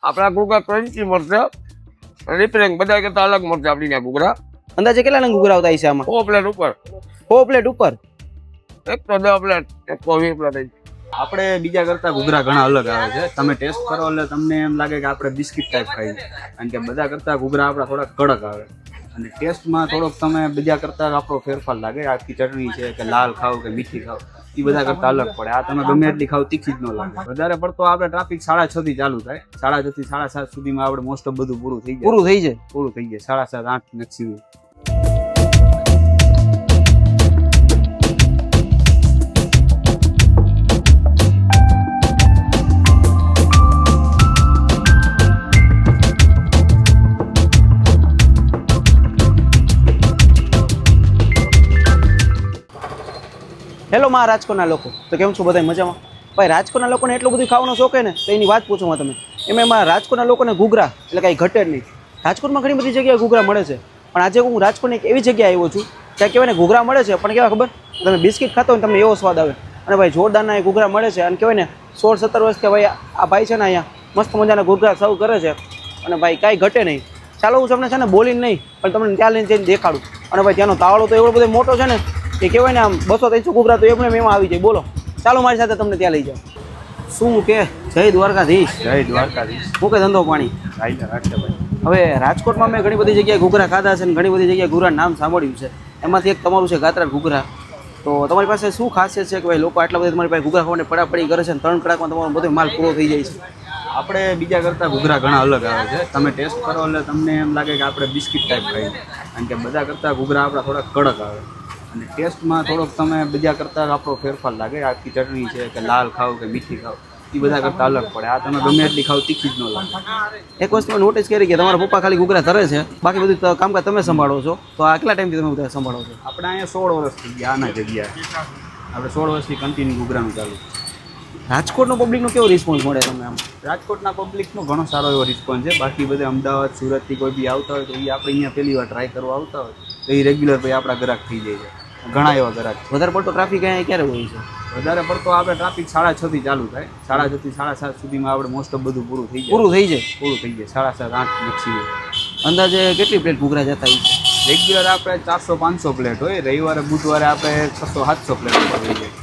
આપણા ઘૂઘરા ક્રન્ચી મળશે, રિપેરિંગ બધા કરતા અલગ મળશે આપણી ત્યાં ઘૂઘરા. અંદાજે કેટલા નંગ ઘૂઘરા આવતા હશે આમાં? 100 પ્લેટ ઉપર, 100 પ્લેટ ઉપર. 110 પ્લેટ, 120 પ્લેટ. આપણે બીજા કરતા ઘૂઘરા ઘણા અલગ આવે છે. તમે ટેસ્ટ કરો એટલે તમને એમ લાગે કે આપણે બિસ્કિટ ટાઈપ ખાઈએ, કારણ કે બધા કરતા ઘૂઘરા આપણા થોડા કડક આવે અને ટેસ્ટમાં થોડોક તમે બીજા કરતા આપણો ફેરફાર લાગે. આખી ચટણી છે કે લાલ ખાવ કે મીઠી ખાવ એ બધા કરતા અલગ પડે. આ તમે ગમે એટલી ખાવ તીખી જ ન લાગે. વધારે પડતો આપણે ટ્રાફિક 6:30 થી ચાલુ થાય, 6:30 થી 7:30 સુધીમાં આપણે મોસ્ટ ઓફ બધું પૂરું થઈ જાય. પૂરું થઈ જાય 7:30, 8 મેક્સિમમ. હેલો માં રાજકોટના લોકો, તો કેમ છો બધા મજામાં? ભાઈ રાજકોટના લોકોને એટલું બધું ખાવાનો શોખ હે ને, તો એની વાત પૂછો તમે. એમાં રાજકોટના લોકોને ઘૂઘરા એટલે કાંઈ ઘટે જ નહીં. રાજકોટમાં ઘણી બધી જગ્યાએ ઘૂઘરા મળે છે, પણ આજે હું રાજકોટની એક એવી જગ્યાએ આવ્યો છું ત્યાં કહેવાય ને ઘૂઘરા મળે છે, પણ કેવા ખબર, તમે બિસ્કિટ ખાતો હોય તમને એવો સ્વાદ આવે. અને ભાઈ જોરદારના એ ઘૂઘરા મળે છે અને કહેવાય ને 16-17 વર્ષથી ભાઈ આ ભાઈ છે ને અહીંયા મસ્ત મજાના ઘૂઘરા સર્વ કરે છે અને ભાઈ કાંઈ ઘટે નહીં. ચાલો હું તમને છે ને બોલીને નહીં પણ તમને ત્યાં લઈને જઈને દેખાડું. અને ભાઈ ત્યાંનો તાવડો તો એવો બધો મોટો છે ને કે કહેવાય ને આમ 200-300 ઘૂઘરા તો એમને એમાં આવી જાય. બોલો, ચાલો મારી સાથે તમને ત્યાં લઈ જાઓ. શું કે જય દ્વારકાધીશ. જય દ્વારકાધીશ. શું કે ધંધો પાણી? હવે રાજકોટમાં મેં ઘણી બધી જગ્યાએ ઘૂઘરા ખાધા છે અને ઘણી બધી જગ્યાએ ઘૂઘરા નામ સાંભળ્યું છે. એમાંથી એક તમારું છે ગાત્રા ઘૂઘરા. તો તમારી પાસે શું ખાસિયત છે કે ભાઈ લોકો આટલા બધા તમારી પાસે ઘૂઘરા ખાવાની પડાપડી કરે છે અને 3 કલાકમાં તમારો બધો માલ પૂરો થઈ જાય છે? આપણે બીજા કરતા ઘૂઘરા ઘણા અલગ આવે છે. તમે ટેસ્ટ કરો એટલે તમને એમ લાગે કે આપણે બિસ્કિટ ટાઈપ ખાઈએ, કારણ કે બધા કરતા ઘૂઘરા આપણા થોડા કડક આવે અને ટેસ્ટમાં થોડોક તમે બીજા કરતાં આપણો ફેરફાર લાગે. આખી ચટણી છે કે લાલ ખાવ કે મીઠી ખાવ એ બધા કરતાં અલગ પડે. આ તમે ગમે એટલી ખાવ તીખી જ ન લાગે. એક વસ્તુ મેં નોટિસ કરી કે તમારા પપ્પા ખાલી ઘૂઘરા ધરે છે, બાકી બધું કામકાજ તમે સંભાળો છો. તો આ કેટલા ટાઈમથી તમે બધા સંભાળો છો? આપણે અહીંયા 16 વર્ષ થઈ ગયા આના જગ્યાએ. આપણે 16 વર્ષથી કન્ટિન્યુ ઘૂઘરાનું ચાલુ. રાજકોટનો પબ્લિકનો કેવો રિસ્પોન્સ મળે તમને આમ? રાજકોટના પબ્લિકનો ઘણો સારો એવો રિસ્પોન્સ છે. બાકી બધા અમદાવાદ, સુરતથી કોઈ બી આવતા હોય તો એ આપણે અહીંયા પહેલી વાર ટ્રાય કરવા આવતા હોય તો એ રેગ્યુલર ભાઈ આપણા ગ્રાહક થઈ જાય છે. ઘણા એવા ગ્રાહક. વધારે પડતો ટ્રાફિક અહીંયા ક્યારે હોય છે? વધારે પડતો આપણે ટ્રાફિક 6:30 થી ચાલુ થાય, 6:30 થી 7:30 સુધીમાં આપણે મોસ્ટ ઓફ બધું પૂરું થઈ જાય. પૂરું થઈ જાય 7:30, 8 મેક્સિમમ. અંદાજે કેટલી પ્લેટ ઘૂઘરા જતા હોય છે? રેગ્યુલર આપણે 400-500 પ્લેટ હોય. રવિવારે બુધવારે આપણે 600-700 પ્લેટ ઉપર થઈ જાય.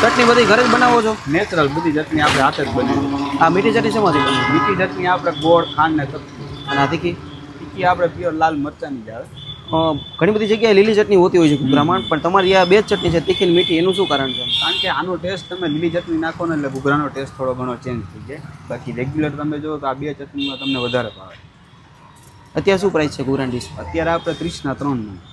ચટણી બધી ઘરે જ બનાવો છો? નેચરલ બધી ચટણી આપણે હાથે જ બનાવીએ. આ મીઠી ચટણી શેમાંથી બને? મીઠી ચટણી આપણે ગોળ, ખાંડ ને ચટણી. અને આ તીખી? તીખી આપણે પ્યોર લાલ મરચાંની જ આવે. ઘણી બધી જગ્યાએ લીલી ચટણી હોતી હોય છે ઘૂઘરામાં, પણ તમારી આ 2 જ ચટણી છે, તીખી અને મીઠી. એનું શું કારણ છે? કારણ કે આનો ટેસ્ટ તમે લીલી ચટણી નાખો ને એટલે ઘૂઘરાનો ટેસ્ટ થોડો ઘણો ચેન્જ થઈ જાય. બાકી રેગ્યુલર તમે જો તો આ 2 ચટણીમાં તમને વધારે ભાવે. અત્યારે શું પ્રાઇસ છે ઘૂઘરાની ડીશ? અત્યારે આપણે 30 ના 3.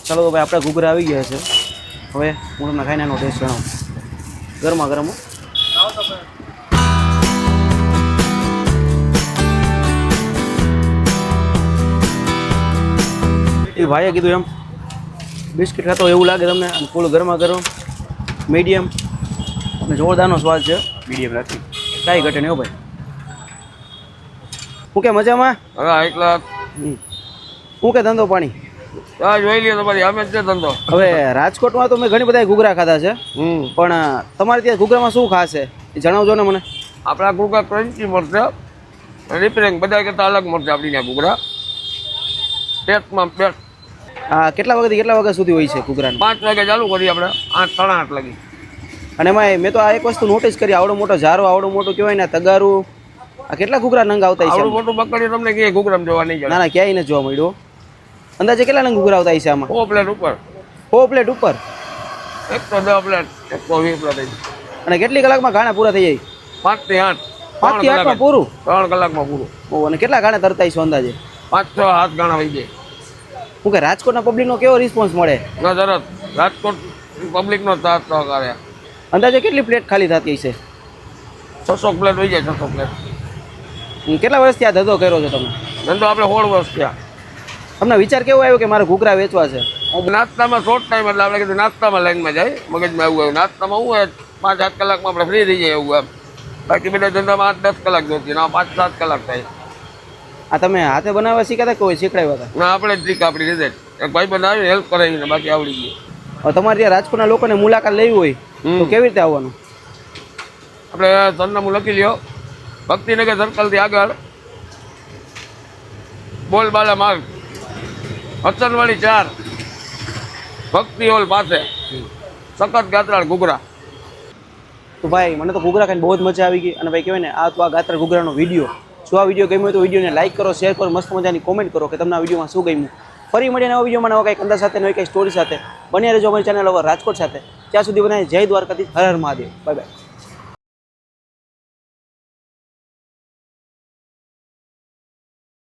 ચાલો તો ભાઈ આપણા ઘૂઘરા આવી ગયા છે. હવે હું તમને ખાઈને એનો ટેસ્ટ જણાવું. ગરમા ગરમ. એ ભાઈએ કીધું એમ બિસ્કિટ ખાતો એવું લાગે તમને, અને ફૂલ ગરમા ગરમ, મીડિયમ અને જોરદારનો સ્વાદ છે. મીડિયમ રાખી કાંઈ ઘટે નહીં હો ભાઈ. હું કે મજામાં? હવે 1 લાખ હું કે ધંધો પાણી? જોઈ લ્યો તમારી અમે જ છે ધંધો. હવે રાજકોટમાં તો મેં ઘણી બધા ઘૂઘરા ખાધા છે, પણ તમારે ત્યાં ઘૂઘરામાં શું ખાસ છે એ જણાવજો ને મને. આપણા ઘૂઘરા ક્રન્ચી મળશે, રિપેરિંગ બધા કરતા અલગ મળશે આપણી ત્યાં ઘૂઘરા. પેટમાં પેટ. હા, કેટલા વાગ્યાથી કેટલા વાગ્યા સુધી હોય છે ઘૂઘરાને? 5 વાગે ચાલુ કરીએ આપણે, 8, 8:30 લાગી. અને એમાં મેં તો આ એક વસ્તુ નોટિસ કરી, આવડો મોટો ઝારો, આવડો મોટો કહેવાય ને તગારું, આ કેટલા ઘૂઘરા નંગ આવતા છે? આવડું મોટું બકડી તમને ક્યાંય ઘૂઘરામાં જોવા નહીં ના ના, ક્યાંય નથી જોવા મળ્યું. અંદાજે કેટલા નંગ ઘૂઘરા આવતા છે આમાં? 100 પ્લેટ ઉપર, 100 પ્લેટ ઉપર. 110 પ્લેટ, 120 પ્લેટ. અને કેટલી કલાકમાં ઘાણા પૂરા થઈ જાય? 5 થી 8. 5 થી 8 માં પૂરું? 3 કલાકમાં પૂરું. ઓહ, અને કેટલા ઘાણા તરતા છે અંદાજે? 5-6 હાથ ગાણા થઈ જાય. શું કે રાજકોટના પબ્લિકનો કેવો રિસ્પોન્સ મળે? ના તરત રાજકોટ પબ્લિકનો સાથ સહકાર. અંદાજે કેટલી પ્લેટ ખાલી થતી હશે? 600 પ્લેટ થઈ જાય. 600 પ્લેટ. કેટલા વર્ષથી આ ધંધો કર્યો છો તમે? ધંધો આપણે 16 વર્ષ થયા. તમને વિચાર કેવો આવ્યો કે મારે ઘૂઘરા વેચવા છે? હું નાસ્તામાં શોર્ટ ટાઈમ એટલે આપણે કીધું નાસ્તામાં લાઈનમાં જાય મગજમાં એવું આવ્યું. નાસ્તામાં શું હોય 5-8 કલાકમાં આપણે ફ્રી થઈ જાય એવું એમ. બાકી બધા ધંધામાં 8-10 કલાક જોતી ના 5-7 કલાક થાય. આ તમે હાથે બનાવવા શીખ્યા હતા કે કોઈ શીખડાવ્યા હતા? ના આપણે જ ટ્રીક આપણી રીતે એક ભાઈ બંધ આવીને હેલ્પ કરાવીને બાકી આવડી ગયું. હવે તમારે ત્યાં રાજકોટના લોકોને મુલાકાત લેવી હોય તો કેવી રીતે આવવાનું? આપણે સરનામું લખી લ્યો. ભક્તિનગર સર્કલથી આગળ બોલબાલા માર્ગ હસનવાડી 4 ભક્તિ હોલ પાસે સખત ગાત્રાળ ઘૂઘરા. તો ભાઈ મને તો ઘૂઘરા ખાઈને બહુ જ મજા આવી ગઈ. અને ભાઈ કહેવાય ને આ તો આ ગાત્રા ઘૂઘરાનો વિડીયો. જો આ વિડીયો ગમ્યો હોય તો વિડીયોને લાઈક કરો, શેર કરો, મસ્ત મજાની કોમેન્ટ કરો કે તમને આ વિડીયોમાં શું ગમ્યું. ફરી મળીને નવા વિડીયોમાં નવા કંઈક અંદાજ સાથે નવી કંઈક સ્ટોરી સાથે બન્યા રહેજો અમારી ચેનલ over રાજકોટ સાથે. ત્યાં સુધી બનાવી જય દ્વારકાધીશ, હર હર મહાદેવ. Bye by.